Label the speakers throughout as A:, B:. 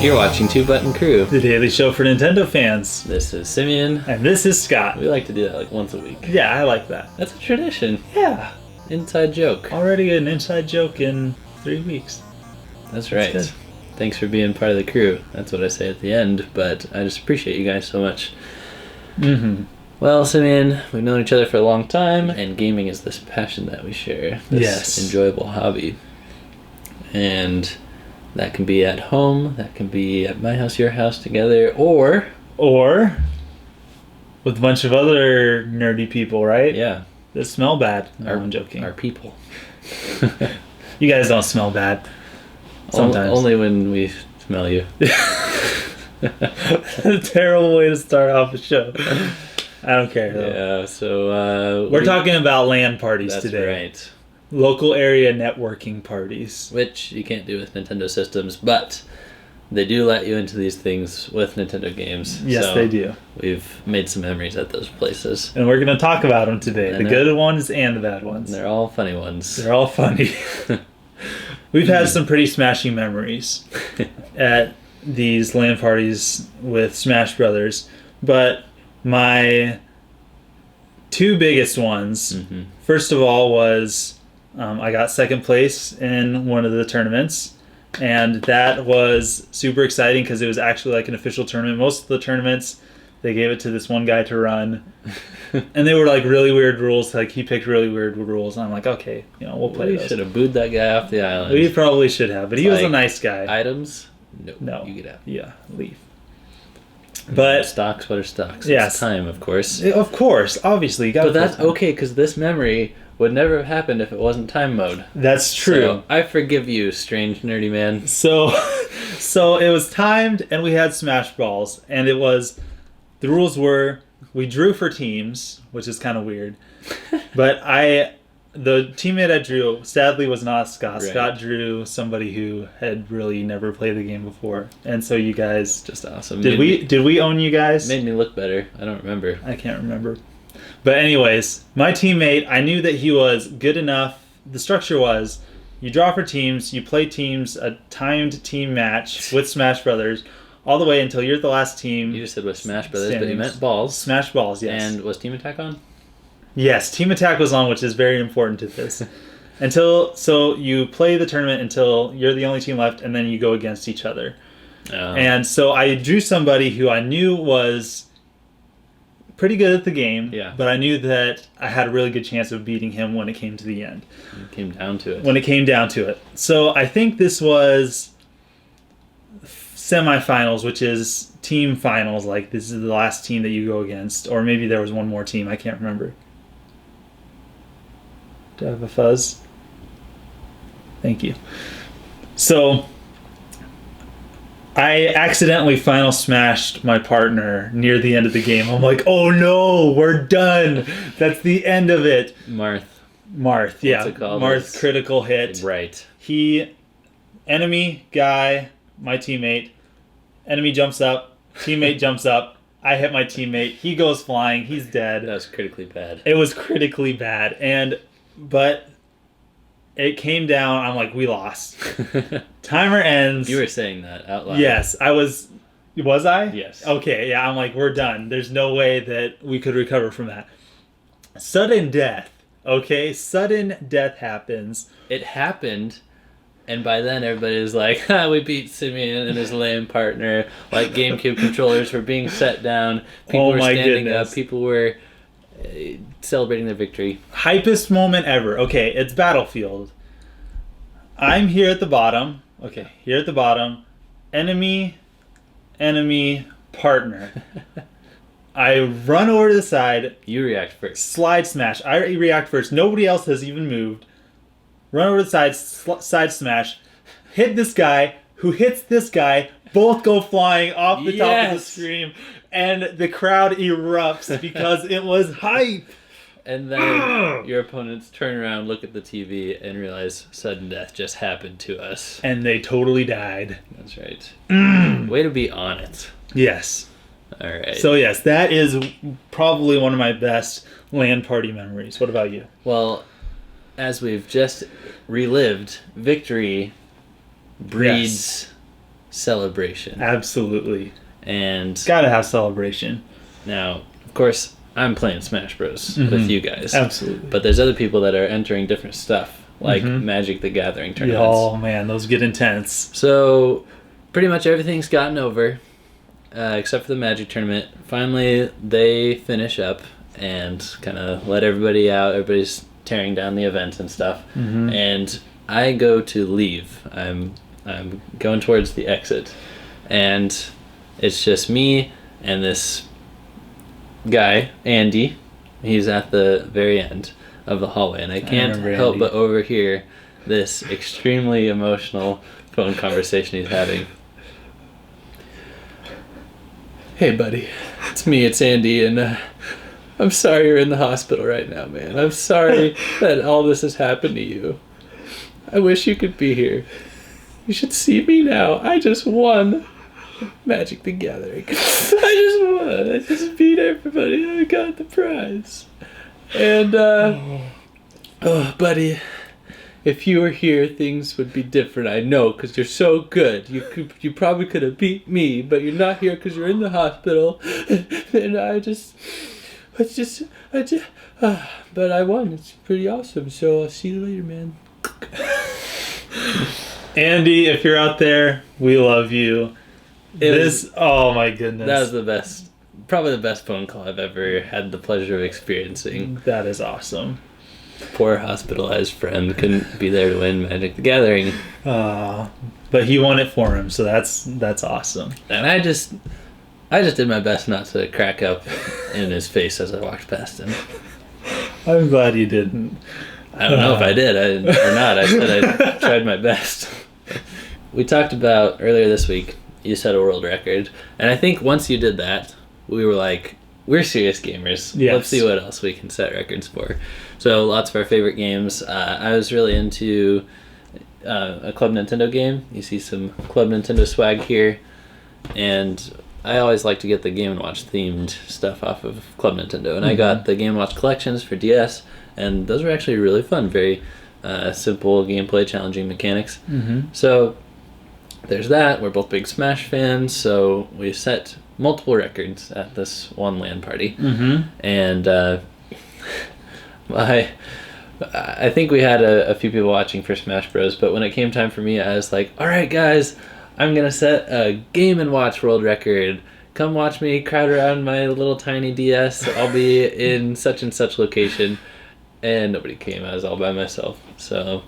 A: You're watching Two Button Crew,
B: the daily show for Nintendo fans.
A: This is Simeon.
B: And this is Scott.
A: We like to do that like once a week.
B: Yeah, I like that.
A: That's a tradition.
B: Yeah.
A: Inside joke.
B: Already an inside joke in 3 weeks.
A: That's right. Thanks for being part of the crew. That's what I say at the end, but I just appreciate you guys so much.
B: Mm-hmm.
A: Well, Simeon, we've known each other for a long time, and gaming is this passion that we share. This enjoyable hobby. And that can be at home, that can be at my house, your house together, or with a bunch of other nerdy people, right? Yeah.
B: That smell bad. No, I'm joking.
A: Our people.
B: You guys don't smell bad. Sometimes.
A: Only when we smell you.
B: A terrible way to start off the show. I don't care though.
A: Yeah, so
B: we're talking about LAN parties
A: that's
B: today.
A: Right.
B: Local area networking parties.
A: Which you can't do with Nintendo systems, but they do let you into these things with Nintendo games.
B: Yes,
A: so
B: they do.
A: We've made some memories at those places.
B: And we're going to talk about them today. The good ones and the bad ones.
A: They're all funny ones.
B: They're all funny. We've had some pretty smashing memories at these LAN parties with Smash Brothers, but my two biggest ones, first of all, was I got second place in one of the tournaments, and that was super exciting because it was actually like an official tournament. Most of the tournaments, they gave it to this one guy to run, and they were like really weird rules. Like he picked really weird rules, and I'm like, okay, we'll play.
A: We should have booed that guy off the island.
B: We probably should have, but he was a nice guy.
A: Items? No. You get out.
B: Yeah, leave. But
A: stocks, what are stocks?
B: Yes.
A: It's time, of course.
B: Of course, obviously.
A: But that's okay, because this memory would never have happened if it wasn't time mode.
B: That's true.
A: So I forgive you, strange nerdy man.
B: So it was timed, and we had Smash Balls, and the rules were we drew for teams, which is kind of weird. But the teammate I drew, sadly, was not Scott. Right. Scott drew somebody who had really never played the game before, and so you guys
A: just awesome.
B: Did we own you guys?
A: Made me look better. I don't remember.
B: I can't remember. But anyways, my teammate, I knew that he was good enough. The structure was you draw for teams, you play teams, a timed team match with Smash Brothers, all the way until you're the last team.
A: You just said with Smash Brothers, but you meant balls.
B: Smash Balls, yes.
A: And was Team Attack on?
B: Yes, Team Attack was on, which is very important to this. So you play the tournament until you're the only team left, and then you go against each other. And so I drew somebody who I knew was pretty good at the game, but I knew that I had a really good chance of beating him when it came to the end.
A: It came down to it.
B: When it came down to it. So I think this was semifinals, which is team finals. Like, this is the last team that you go against. Or maybe there was one more team. I can't remember. Do I have a fuzz? Thank you. So I accidentally final smashed my partner near the end of the game. I'm like, oh no, we're done. That's the end of it.
A: Marth,
B: yeah. Marth critical hit.
A: Right.
B: Enemy guy, my teammate. Enemy jumps up. Teammate jumps up. I hit my teammate. He goes flying. He's dead.
A: That was critically bad.
B: It was critically bad. But it came down. I'm like, we lost. Timer ends.
A: You were saying that out loud.
B: Yes, I was. Was I?
A: Yes.
B: Okay, yeah, I'm like, we're done. There's no way that we could recover from that. Sudden death. Okay, sudden death happens.
A: It happened, and by then everybody was like, we beat Simeon and his lame partner. Like, GameCube controllers were being set down. People were standing up. People were celebrating their victory.
B: Hypest moment ever. Okay, it's Battlefield. I'm here at the bottom. Okay, here at the bottom. Enemy, partner. I run over to the side.
A: You react first.
B: Slide smash. I react first. Nobody else has even moved. Run over to the side, side smash. Hit this guy, who hits this guy. Both go flying off the top of the screen. And the crowd erupts because it was hype.
A: And then your opponents turn around, look at the TV, and realize sudden death just happened to us.
B: And they totally died.
A: That's right. Way to be on it.
B: Yes.
A: All right.
B: So yes, that is probably one of my best LAN party memories. What about you?
A: Well, as we've just relived, victory breeds celebration.
B: Absolutely.
A: And
B: gotta have celebration.
A: Now, of course, I'm playing Smash Bros. With you guys.
B: Absolutely.
A: But there's other people that are entering different stuff, like Magic the Gathering tournaments.
B: Oh, man, those get intense.
A: So, pretty much everything's gotten over, except for the Magic tournament. Finally, they finish up and kind of let everybody out. Everybody's tearing down the event and stuff. And I go to leave. I'm going towards the exit. And it's just me and this guy, Andy. He's at the very end of the hallway, and I can't help but overhear this extremely emotional phone conversation he's having. Hey, buddy. It's me, it's Andy, and I'm sorry you're in the hospital right now, man. I'm sorry that all this has happened to you. I wish you could be here. You should see me now. I just won Magic the Gathering. I just won. I just beat everybody. I got the prize. And, oh, buddy, if you were here, things would be different. I know, because you're so good. You probably could have beat me, but you're not here because you're in the hospital. And but I won. It's pretty awesome. So I'll see you later, man.
B: Andy, if you're out there, we love you. Oh my goodness.
A: That was the best, probably the best phone call I've ever had the pleasure of experiencing.
B: That is awesome.
A: Poor hospitalized friend couldn't be there to win Magic the Gathering.
B: But he won it for him, so that's awesome.
A: And I just did my best not to crack up in his face as I walked past him.
B: I'm glad you didn't.
A: I don't know if I did or not. I said I tried my best. We talked about earlier this week, you set a world record. And I think once you did that, we were like, we're serious gamers.
B: Yes.
A: Let's see what else we can set records for. So lots of our favorite games. I was really into a Club Nintendo game. You see some Club Nintendo swag here. And I always like to get the Game & Watch themed stuff off of Club Nintendo. And I got the Game & Watch collections for DS. And those were actually really fun. Very simple gameplay, challenging mechanics. So there's that. We're both big Smash fans. So we set multiple records at this one LAN party. And I think we had a few people watching for Smash Bros. But when it came time for me, I was like, all right, guys, I'm going to set a Game & Watch world record. Come watch me crowd around my little tiny DS. I'll be in such and such location. And nobody came. I was all by myself. So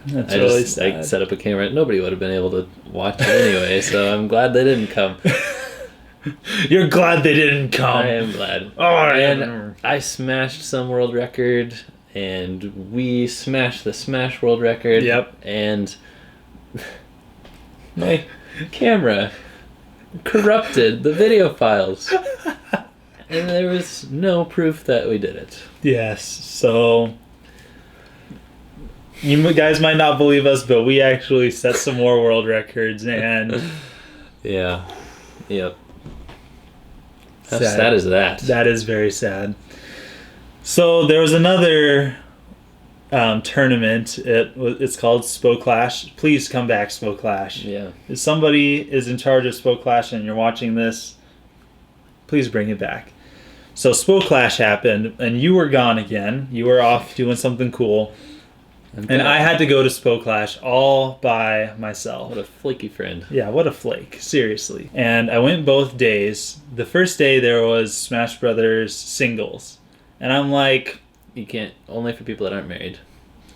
B: that's
A: I set up a camera. Nobody would have been able to watch it anyway. So I'm glad they didn't come.
B: You're glad they didn't come.
A: I am glad.
B: And
A: I smashed some world record, and we smashed the Smash world record.
B: Yep.
A: And my camera corrupted the video files. And there was no proof that we did it.
B: Yes, so you guys might not believe us, but we actually set some more world records, and
A: yeah, yep. How sad is that?
B: That is very sad. So there was another tournament. It's called Spo Clash. Please come back, Spo Clash.
A: Yeah.
B: If somebody is in charge of Spo Clash and you're watching this, please bring it back. So Spo Clash happened, and you were gone again. You were off doing something cool. And I had to go to Spo Clash all by myself.
A: What a flaky friend.
B: Yeah, what a flake. Seriously. And I went both days. The first day there was Smash Brothers singles. And I'm like...
A: You can't... Only for people that aren't married.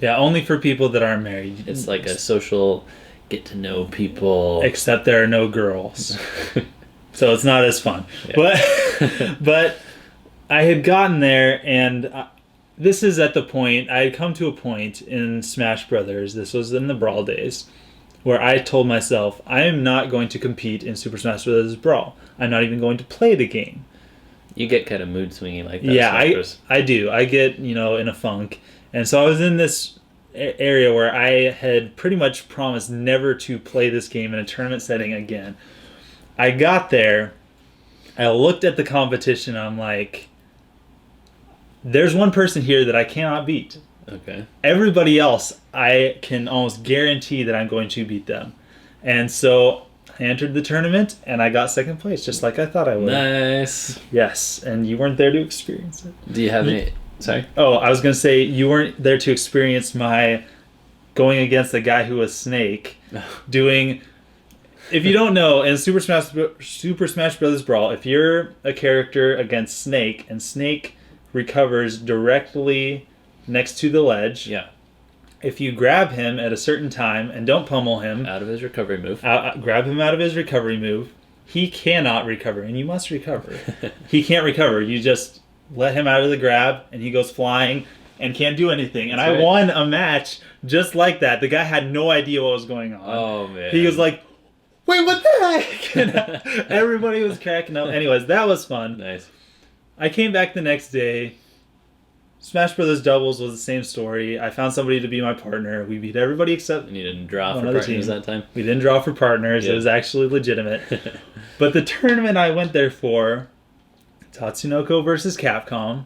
B: Yeah, only for people that aren't married.
A: It's like a social get-to-know people.
B: Except there are no girls. So it's not as fun. Yeah. But I had gotten there, and... this is at the point, I had come to a point in Smash Brothers, this was in the Brawl days, where I told myself, I am not going to compete in Super Smash Brothers Brawl. I'm not even going to play the game.
A: You get kind of mood swingy like that.
B: Yeah, I do. I get, in a funk. And so I was in this area where I had pretty much promised never to play this game in a tournament setting again. I got there, I looked at the competition, I'm like... There's one person here that I cannot beat.
A: Okay.
B: Everybody else, I can almost guarantee that I'm going to beat them. And so I entered the tournament, and I got second place, just like I thought I would.
A: Nice.
B: Yes, and you weren't there to experience it.
A: Do you have any... Sorry?
B: Oh, I was going to say, you weren't there to experience my going against the guy who was Snake, doing... If you don't know, in Super Smash Bros. Brawl, if you're a character against Snake, and Snake recovers directly next to the ledge...
A: Yeah.
B: If you grab him at a certain time and don't pummel him...
A: Out of his recovery move.
B: Grab him out of his recovery move. He cannot recover, and you must recover. He can't recover. You just let him out of the grab, and he goes flying and can't do anything. And I won a match just like that. The guy had no idea what was going on.
A: Oh, man.
B: He was like, wait, what the heck? And everybody was cracking up. Anyways, that was fun.
A: Nice.
B: I came back the next day. Smash Brothers Doubles was the same story. I found somebody to be my partner. We beat everybody except...
A: And you didn't draw for partners that time?
B: We didn't draw for partners. Yeah. It was actually legitimate. But the tournament I went there for, Tatsunoko versus Capcom.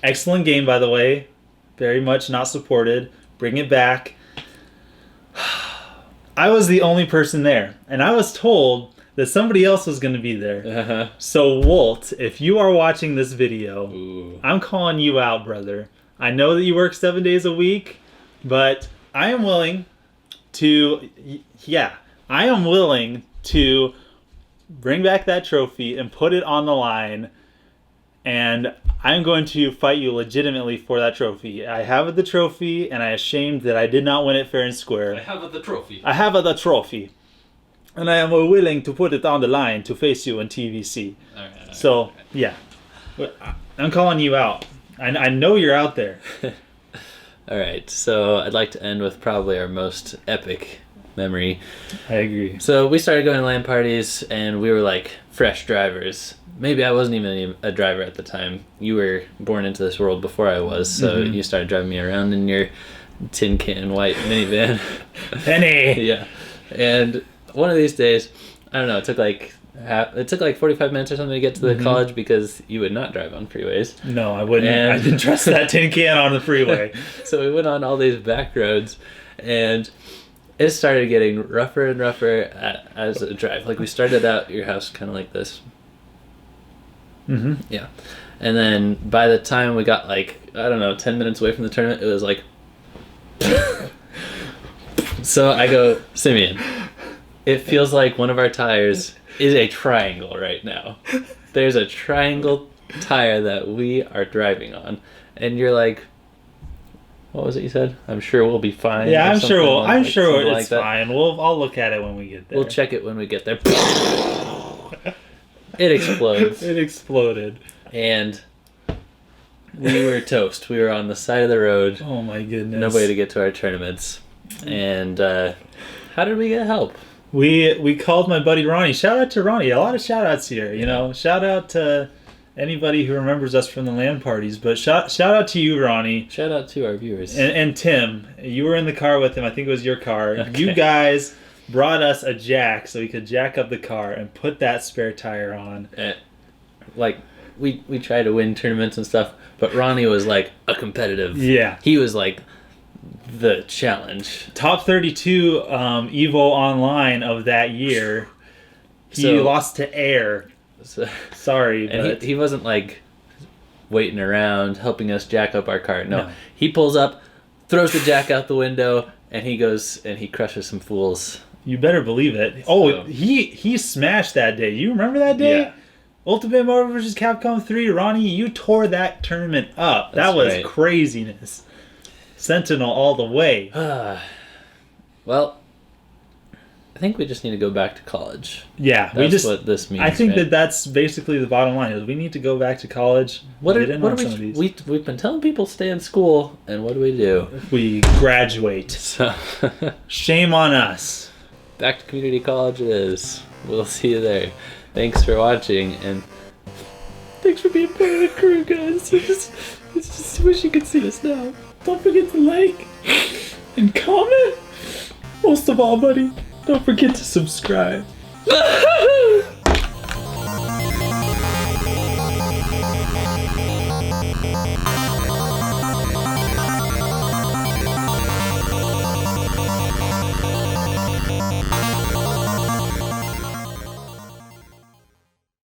B: Excellent game, by the way. Very much not supported. Bring it back. I was the only person there. And I was told that somebody else was going to be there. Uh-huh. So, Walt, if you are watching this video, ooh, I'm calling you out, brother. I know that you work 7 days a week, but I am willing to, bring back that trophy and put it on the line, and I'm going to fight you legitimately for that trophy. I have the trophy, and I am ashamed that I did not win it fair and square.
A: I have the trophy.
B: And I am willing to put it on the line to face you in TVC. All right. Yeah. I'm calling you out. I know you're out there.
A: All right. So I'd like to end with probably our most epic memory.
B: I agree.
A: So we started going to LAN parties, and we were like fresh drivers. Maybe I wasn't even a driver at the time. You were born into this world before I was, so you started driving me around in your tin can white minivan.
B: Penny!
A: Yeah. And... one of these days, I don't know, it took like 45 minutes or something to get to the college because you would not drive on freeways.
B: No, I wouldn't. I didn't trust that tin can on the freeway.
A: So we went on all these back roads, and it started getting rougher and rougher as a drive. Like, we started out your house kind of like this.
B: Mm-hmm.
A: Yeah. And then by the time we got 10 minutes away from the tournament, it was like... So I go, Simeon... It feels like one of our tires is a triangle right now. There's a triangle tire that we are driving on. And you're like, what was it you said? I'm sure we'll be fine.
B: Yeah, I'm sure it's fine. I'll look at it when we get there.
A: We'll check it when we get there. It explodes.
B: It exploded.
A: And we were toast. We were on the side of the road.
B: Oh my goodness.
A: No way to get to our tournaments. And how did we get help?
B: We called my buddy Ronnie. Shout out to Ronnie. A lot of shout outs here. You know, shout out to anybody who remembers us from the LAN parties. But shout out to you, Ronnie.
A: Shout out to our viewers.
B: And Tim. You were in the car with him. I think it was your car. Okay. You guys brought us a jack so we could jack up the car and put that spare tire on.
A: We try to win tournaments and stuff, but Ronnie was like a competitive.
B: Yeah.
A: He was like the challenge.
B: Top 32 Evo Online of that year. He lost to Air. Sorry,
A: and he wasn't like waiting around helping us jack up our car. No. He pulls up, throws the jack out the window, and he goes and he crushes some fools.
B: You better believe it. Oh, he smashed that day. You remember that day?
A: Yeah.
B: Ultimate Marvel vs. Capcom 3, Ronnie, you tore that tournament up. That was craziness. Sentinel all the way.
A: Well, I think we just need to go back to college.
B: Yeah,
A: that's what this means.
B: I think that's basically the bottom line. Is we need to go back to college.
A: We've been telling people stay in school, and what do?
B: We graduate. So shame on us.
A: Back to community college it is. We'll see you there. Thanks for watching, and thanks for being part of the crew, guys. I just wish you could see us now.
B: Don't forget to like and comment. Most of all, buddy, don't forget to subscribe.